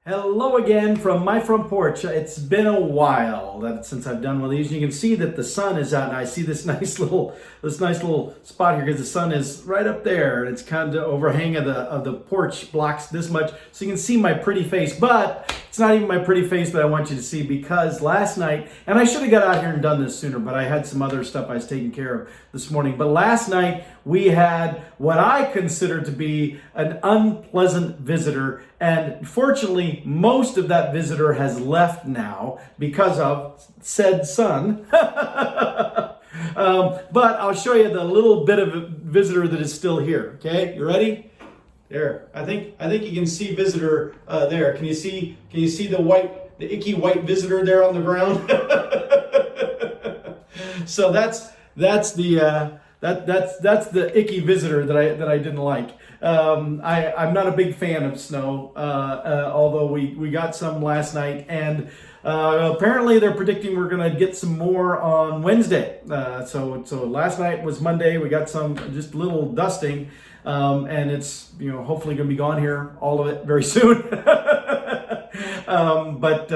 Hello again from my front porch. It's been a while since I've done one of these. You can see that the sun is out, and I see this nice little spot here because the sun is right up there. It's kind of overhang of the porch blocks this much, so you can see my pretty face. But it's not even my pretty face that I want you to see, because last night, and I should have got out here and done this sooner, but I had some other stuff I was taking care of this morning. But last night we had what I consider to be an unpleasant visitor, and fortunately most of that visitor has left now because of said sun. But I'll show you the little bit of a visitor that is still here. Okay, you ready? There. I think you can see visitor there. Can you see the icky white visitor there on the ground? So that's the icky visitor that I didn't like. I'm not a big fan of snow, although we got some last night, and apparently they're predicting we're going to get some more on Wednesday. So last night was Monday. We got some, just a little dusting, and it's hopefully going to be gone here, all of it, very soon. But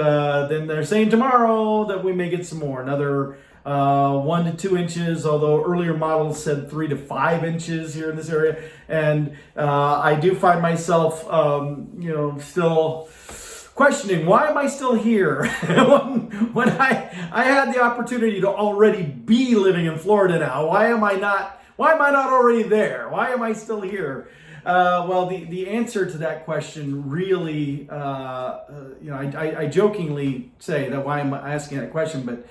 then they're saying tomorrow that we may get some more, another 1 to 2 inches, although earlier models said 3 to 5 inches here in this area. And I do find myself, still questioning, why am I still here? when I had the opportunity to already be living in Florida now. Why am I not already there? Why am I still here? Well, the answer to that question really, I jokingly say that why am I asking that question, but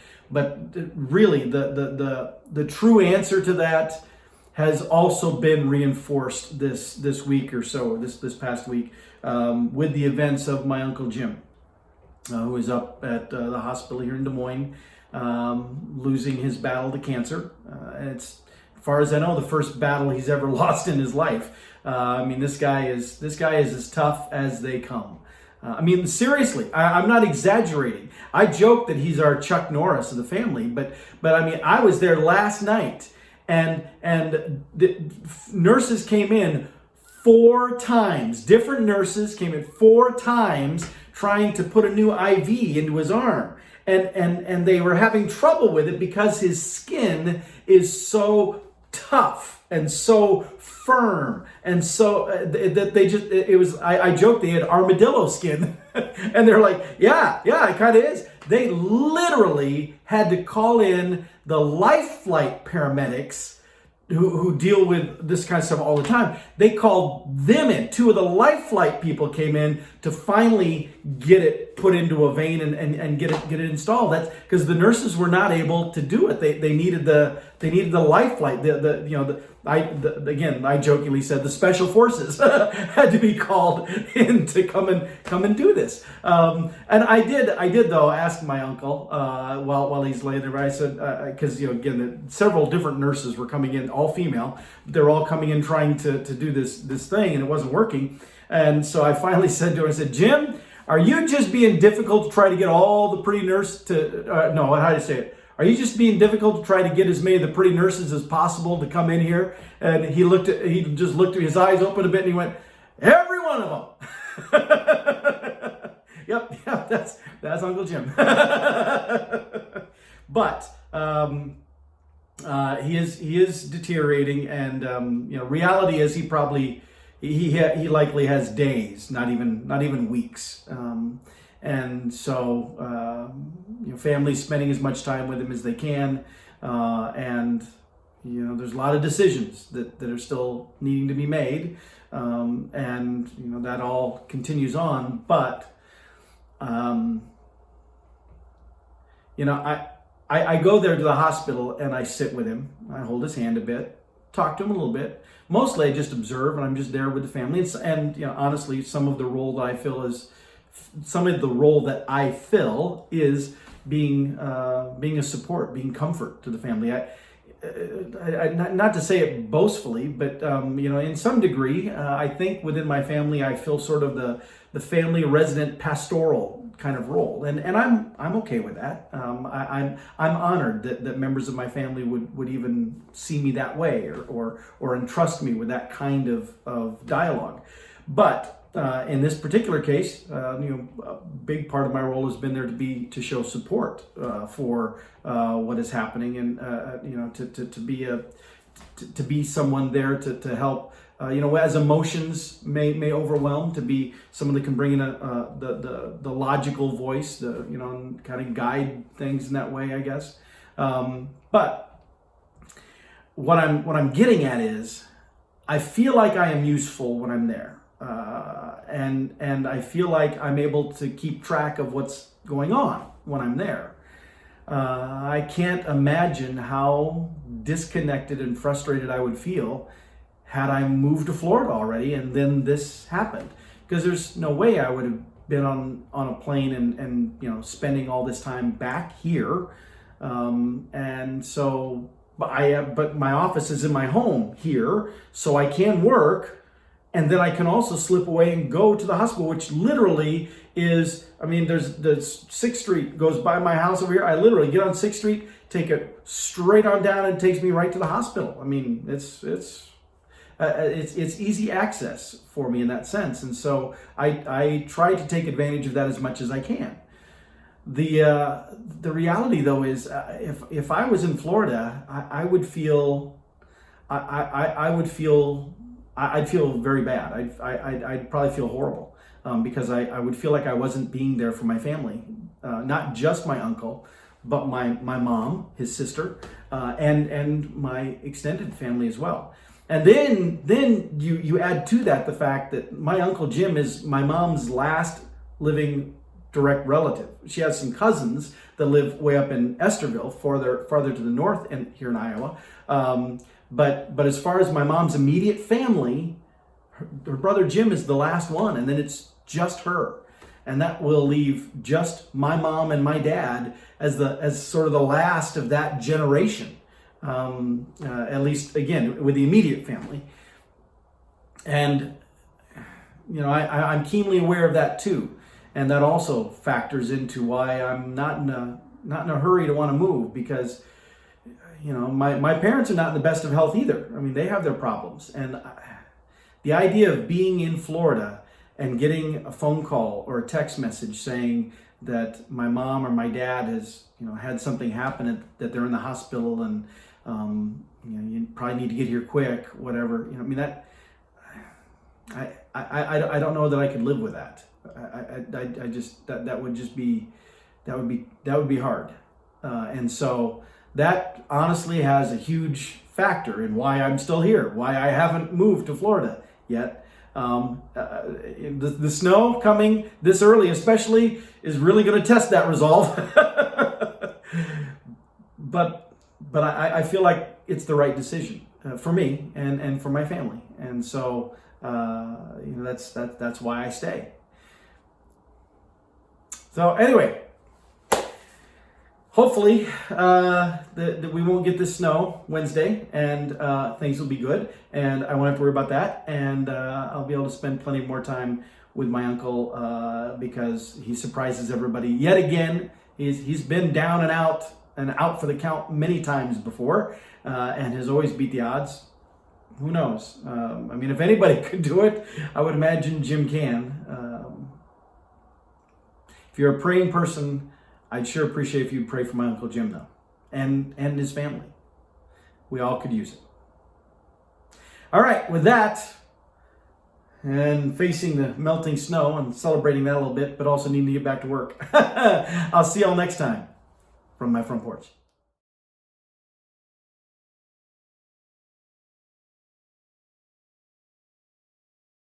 really the true answer to that has also been reinforced this week or so, this past week, with the events of my Uncle Jim, who is up at the hospital here in Des Moines, losing his battle to cancer. And it's, as far as I know, the first battle he's ever lost in his life. This guy is as tough as they come. Seriously, I'm not exaggerating. I joke that he's our Chuck Norris of the family, but I was there last night, and the nurses came in 4 times. Different nurses came in 4 times trying to put a new IV into his arm, and they were having trouble with it because his skin is so tough and so firm, and so that I joked they had armadillo skin. And they're like, yeah, it kind of is. They literally had to call in the life flight paramedics who deal with this kind of stuff all the time. They called them in. 2 of the life flight people came in to finally get it put into a vein and get it installed. That's because the nurses were not able to do it. They needed the life flight. Again, I jokingly said the special forces had to be called in to come and do this. And I did though ask my uncle while he's laying there. I said, because again, several different nurses were coming in, all female. They're all coming in trying to do this thing, and it wasn't working. And so I finally said to him, I said, Jim, are you just being difficult to try to get all the pretty nurses to? No, how do you say it? Are you just being difficult to try to get as many of the pretty nurses as possible to come in here? And he just looked at me, his eyes opened a bit, and he went, every one of them. Yep, that's Uncle Jim. But he is deteriorating, and reality is he likely has days, not even weeks. And so, family's spending as much time with him as they can. And, there's a lot of decisions that are still needing to be made. And, that all continues on. But, I go there to the hospital and I sit with him. I hold his hand a bit, talk to him a little bit. Mostly I just observe, and I'm just there with the family. And honestly, some of the role that I fill is being a support, being comfort to the family. Not to say it boastfully, but in some degree, I think within my family, I fill sort of the family resident pastoral kind of role, and I'm okay with that. I'm honored that members of my family would even see me that way or entrust me with that kind of dialogue. But in this particular case, a big part of my role has been there to show support for what is happening, and to be someone there to help. As emotions may overwhelm, to be someone that can bring in the logical voice, and kind of guide things in that way, I guess. But what I'm getting at is, I feel like I am useful when I'm there, and I feel like I'm able to keep track of what's going on when I'm there. I can't imagine how disconnected and frustrated I would feel had I moved to Florida already and then this happened, because there's no way I would have been on a plane and spending all this time back here, and so but my office is in my home here, so I can work, and then I can also slip away and go to the hospital, which literally is, there's 6th Street goes by my house over here. I literally get on 6th Street, take it straight on down, and it takes me right to the hospital. It's easy access for me in that sense, and so I try to take advantage of that as much as I can. The reality though is, if I was in Florida, I'd feel very bad. I'd probably feel horrible, because I would feel like I wasn't being there for my family, not just my uncle, but my mom, his sister, and my extended family as well. And then you add to that the fact that my Uncle Jim is my mom's last living direct relative. She has some cousins that live way up in Esterville, farther to the north, and here in Iowa. But as far as my mom's immediate family, her brother Jim is the last one, and then it's just her, and that will leave just my mom and my dad as sort of the last of that generation. At least, again, with the immediate family. And, I'm keenly aware of that too. And that also factors into why I'm not in a hurry to want to move, because, my parents are not in the best of health either. They have their problems. And the idea of being in Florida and getting a phone call or a text message saying that my mom or my dad has, had something happen, that they're in the hospital, and you probably need to get here quick, whatever. I don't know that I could live with that. I just that would be hard, and so that honestly has a huge factor in why I'm still here, why I haven't moved to Florida yet. The snow coming this early, especially, is really going to test that resolve. But I feel like it's the right decision for me and for my family, and so that's why I stay. So anyway, hopefully that we won't get this snow Wednesday, and things will be good, and I won't have to worry about that, and I'll be able to spend plenty more time with my uncle, because he surprises everybody yet again. He's been down and out for the count many times before, and has always beat the odds. Who knows? If anybody could do it, I would imagine Jim can. If you're a praying person, I'd sure appreciate if you'd pray for my Uncle Jim, though, and his family. We all could use it. All right, with that, and facing the melting snow and celebrating that a little bit, but also needing to get back to work, I'll see y'all next time from my front porch.